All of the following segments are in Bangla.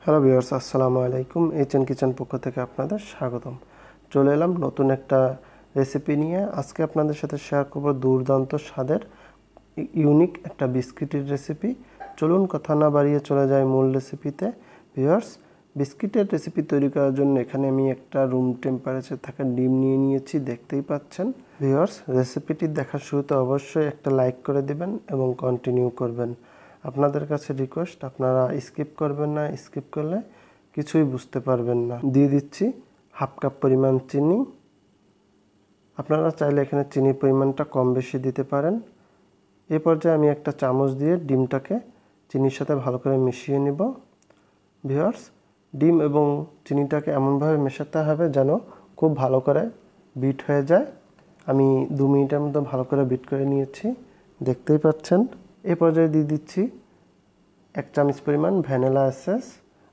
হ্যালো ভিউয়ার্স, আসসালামু আলাইকুম। এইচএন কিচেন পক্ষ থেকে আপনাদের স্বাগতম। চলে এলাম নতুন একটা রেসিপি নিয়ে। আজকে আপনাদের সাথে শেয়ার করব দুর্দান্ত স্বাদের ইউনিক একটা বিস্কিটের রেসিপি। চলুন কথা না বাড়িয়ে চলে যাই মূল রেসিপিতে। ভিউয়ার্স, বিস্কিটের রেসিপি তৈরি করার জন্য এখানে আমি একটা রুম টেম্পারেচার থাকা ডিম নিয়ে নিয়েছি, দেখতেই পাচ্ছেন। ভিউয়ার্স, রেসিপিটি দেখার শুরুতে অবশ্যই একটা লাইক করে দিবেন এবং কন্টিনিউ করবেন। আপনাদের কাছে রিকোয়েস্ট, আপনারা স্কিপ করবেন না, স্কিপ করলে কিছুই বুঝতে পারবেন না। দিয়ে দিচ্ছি হাফ কাপ পরিমাণ চিনি। আপনারা চাইলে এখানে চিনির পরিমাণটা কম বেশি দিতে পারেন। এই পর্যায়ে আমি একটা চামচ দিয়ে ডিমটাকে চিনির সাথে ভালো করে মিশিয়ে নিব। ভিউয়ার্স, ডিম এবং চিনিটাকে এমনভাবে মেশাতে হবে যেন খুব ভালো করে বিট হয়ে যায়। আমি 2 মিনিটের মতো ভালো করে বিট করে নিয়েছি, দেখতেই পাচ্ছেন। এই পর্যায়ে দিয়ে দিচ্ছি 1 চামচ পরিমাণ ভ্যানিলা এসেন্স।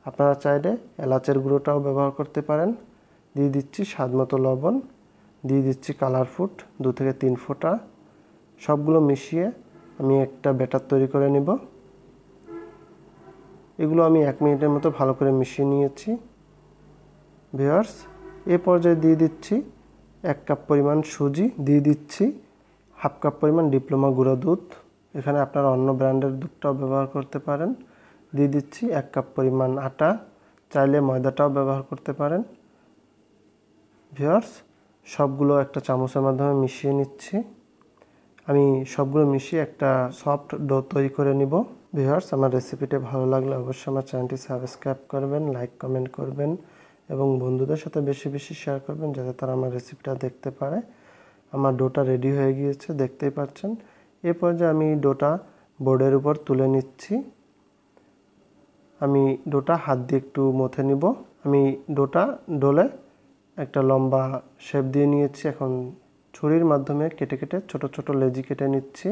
আপনারা চাইলে এলাচের গুঁড়োটাও ব্যবহার করতে পারেন। দিয়ে দিচ্ছি স্বাদমতো লবণ, দিয়ে দিচ্ছি কালার ফুড 2 থেকে 3 ফোঁটা। সবগুলো মিশিয়ে আমি একটা ব্যাটার তৈরি করে নেব। এগুলো আমি 1 মিনিটের মতো ভালো করে মিশিয়ে নিয়েছি। ভিউয়ার্স, এ পর্যায়ে দিয়ে দিচ্ছি 1 কাপ পরিমাণ সুজি, দিয়ে দিচ্ছি হাফ কাপ পরিমাণ ডিপ্লোমা গুঁড়ো দুধ। এখানে আপনারা অন্য ব্র্যান্ডের দুধটাও ব্যবহার করতে পারেন। দিয়ে দিচ্ছি 1 কাপ পরিমাণ আটা, চাইলে ময়দাটাও ব্যবহার করতে পারেন। ভিউয়ার্স, সবগুলো একটা চামচের মাধ্যমে মিশিয়ে নিচ্ছি। আমি সবগুলো মিশিয়ে একটা সফট ডো তৈরি করে নিব। ভিউয়ার্স, আমার রেসিপিটা ভালো লাগলে অবশ্যই আমার চ্যানেলটি সাবস্ক্রাইব করবেন, লাইক কমেন্ট করবেন এবং বন্ধুদের সাথে বেশি বেশি শেয়ার করবেন যাতে তারা আমার রেসিপিটা দেখতে পারে। আমার ডোটা রেডি হয়ে গিয়েছে, দেখতেই পাচ্ছেন। এ পর্যায়ে আমি ডোটা বোর্ডের উপর তুলে নিচ্ছি। আমি ডোটা হাত দিয়ে একটু মথে নিব। আমি ডোটা ডোলে একটা লম্বা শেপ দিয়ে নিয়েছি। এখন ছুরির মাধ্যমে কেটে কেটে ছোট ছোট লেচি কেটে নিচ্ছি।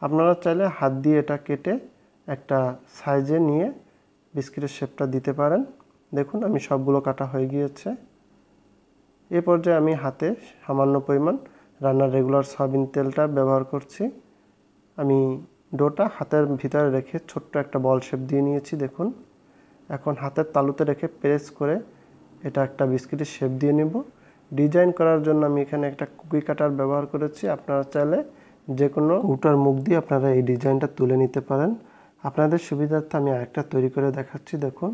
আপনারা চাইলে হাত দিয়ে এটা কেটে একটা সাইজে নিয়ে বিস্কিটের শেপটা দিতে পারেন। দেখুন, আমি সবগুলো কাটা হয়ে গিয়েছে। এ পর্যায়ে আমি হাতে সামান্য পরিমাণ রান্নার রেগুলার সয়াবিন তেলটা ব্যবহার করছি। আমি ডোটা হাতের ভিতরে রেখে ছোট্ট একটা বল শেপ দিয়ে নিয়েছি, দেখুন। এখন হাতের তালুতে রেখে প্রেস করে এটা একটা বিস্কিটের শেপ দিয়ে নেব। ডিজাইন করার জন্য আমি এখানে একটা কুকি কাটার ব্যবহার করেছি। আপনারা চাইলে যে কোনো কৌটার মুখ দিয়ে আপনারা এই ডিজাইনটা তুলে নিতে পারেন। আপনাদের সুবিধার্থে আমি আরেকটা তৈরি করে দেখাচ্ছি, দেখুন।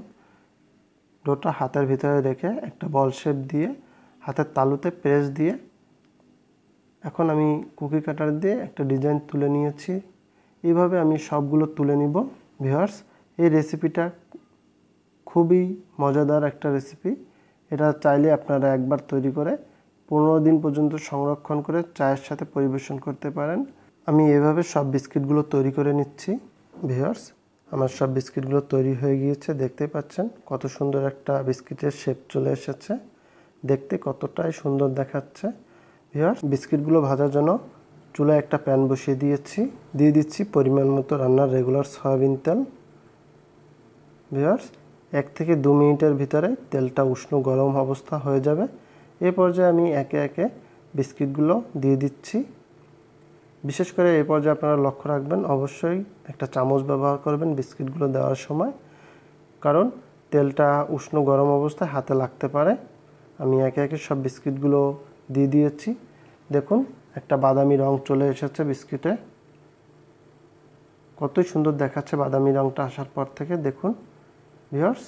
ডোটা হাতের ভিতরে রেখে একটা বল শেপ দিয়ে হাতের তালুতে প্রেস দিয়ে এখন আমি কুকি কাটার দিয়ে একটা ডিজাইন তুলে নিয়েছি। এইভাবে আমি সবগুলো তুলে নিব। ভিউয়ার্স, এই রেসিপিটা খুবই মজাদার একটা রেসিপি। এটা চাইলে আপনারা একবার তৈরি করে 15 দিন পর্যন্ত সংরক্ষণ করে চায়ের সাথে পরিবেশন করতে পারেন। আমি এভাবে সব বিস্কিটগুলো তৈরি করে নিচ্ছি। ভিউয়ার্স, আমার সব বিস্কিটগুলো তৈরি হয়ে গিয়েছে, দেখতেই পাচ্ছেন কত সুন্দর একটা বিস্কিটের শেপ চলে এসেছে। দেখতে কতটাই সুন্দর দেখাচ্ছে। ভিউয়ার্স, বিস্কিটগুলো ভাজার জন্য চুলায় একটা প্যান বসিয়ে দিয়েছি। দিয়ে দিচ্ছি পরিমাণ মতো রান্নার রেগুলার সয়াবিন তেল। ভিউয়ার্স, 1 থেকে 2 মিনিটের ভিতরে তেলটা উষ্ণ গরম অবস্থা হয়ে যাবে। এ পর্যায়ে আমি একে একে বিস্কিটগুলো দিয়ে দিচ্ছি। বিশেষ করে এই পর্যায়ে আপনারা লক্ষ্য রাখবেন, অবশ্যই একটা চামচ ব্যবহার করবেন বিস্কিটগুলো দেওয়ার সময়, কারণ তেলটা উষ্ণ গরম অবস্থায় হাতে লাগতে পারে। আমি একে একে সব বিস্কিটগুলো দিয়ে দিয়েছি। দেখুন, একটা বাদামি রং চলে এসেছে বিস্কিটে। কতই সুন্দর দেখাচ্ছে বাদামি রংটা আসার পর থেকে। দেখুন ভিউয়ার্স,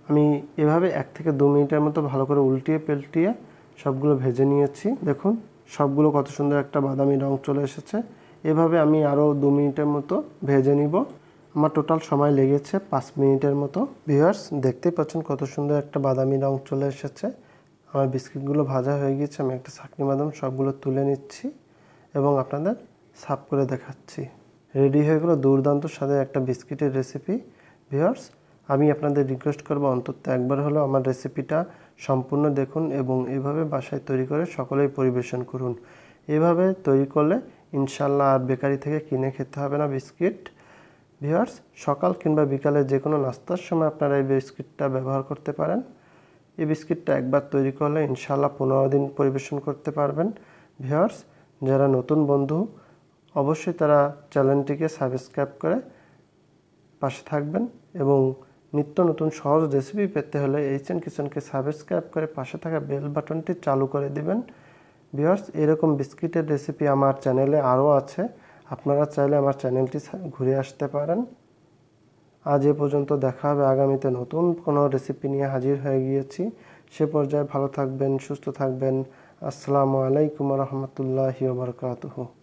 আমি এভাবে 1 থেকে 2 মিনিটের মতো ভালো করে উল্টিয়ে পাল্টিয়ে সবগুলো ভেজে নিয়েছি। দেখুন, সবগুলো কত সুন্দর একটা বাদামি রং চলে এসেছে। এভাবে আমি আরও 2 মিনিটের মতো ভেজে নিব। আমার টোটাল সময় লেগেছে 5 মিনিটের মতো। ভিউয়ার্স, দেখতেই পাচ্ছেন কত সুন্দর একটা বাদামি রং চলে এসেছে। আমার বিস্কিটগুলো ভাজা হয়ে গিয়েছে। আমি একটা ছাঁকনির মাধ্যমে সবগুলো তুলে নিচ্ছি এবং আপনাদের সার্ভ করে দেখাচ্ছি। রেডি হয়ে গেল দুর্দান্ত স্বাদের একটা বিস্কিটের রেসিপি। ভিউয়ার্স, আমি আপনাদের রিকোয়েস্ট করব অন্তত একবার হলেও আমার রেসিপিটা সম্পূর্ণ দেখুন এবং এভাবে বাসায় তৈরি করে সকলেই পরিবেশন করুন। এভাবে তৈরি করলে ইনশাল্লাহ আর বেকারি থেকে কিনে খেতে হবে না বিস্কিট। ভিউয়ার্স, সকাল কিংবা বিকালে যে কোনো নাস্তার সময় আপনারা এই বিস্কিটটা ব্যবহার করতে পারেন। এই বিস্কিটটা একবার তৈরি করলে ইনশাল্লাহ 15 দিন পরিবেশন করতে পারবেন। ভিউয়ার্স, যারা নতুন বন্ধু অবশ্যই তারা চ্যানেলটিকে সাবস্ক্রাইব করে পাশে থাকবেন এবং নিত্য নতুন সহজ রেসিপি পেতে হলে এইচএন কিচেনকে সাবস্ক্রাইব করে পাশে থাকা বেল বাটনটি চালু করে দিবেন। ভিউয়ার্স, এরকম বিস্কিটের রেসিপি আমার চ্যানেলে আরও আছে, আপনারা চাইলে আমার চ্যানেলটি ঘুরে আসতে পারেন। আজ এ পর্যন্ত, দেখা হবে আগামীতে নতুন কোনো রেসিপি নিয়ে হাজির হয়ে গিয়েছি। সে পর্যায়ে ভালো থাকবেন, সুস্থ থাকবেন। আসসালামু আলাইকুম রহমতুল্লাহি ওয়া বারাকাতুহু।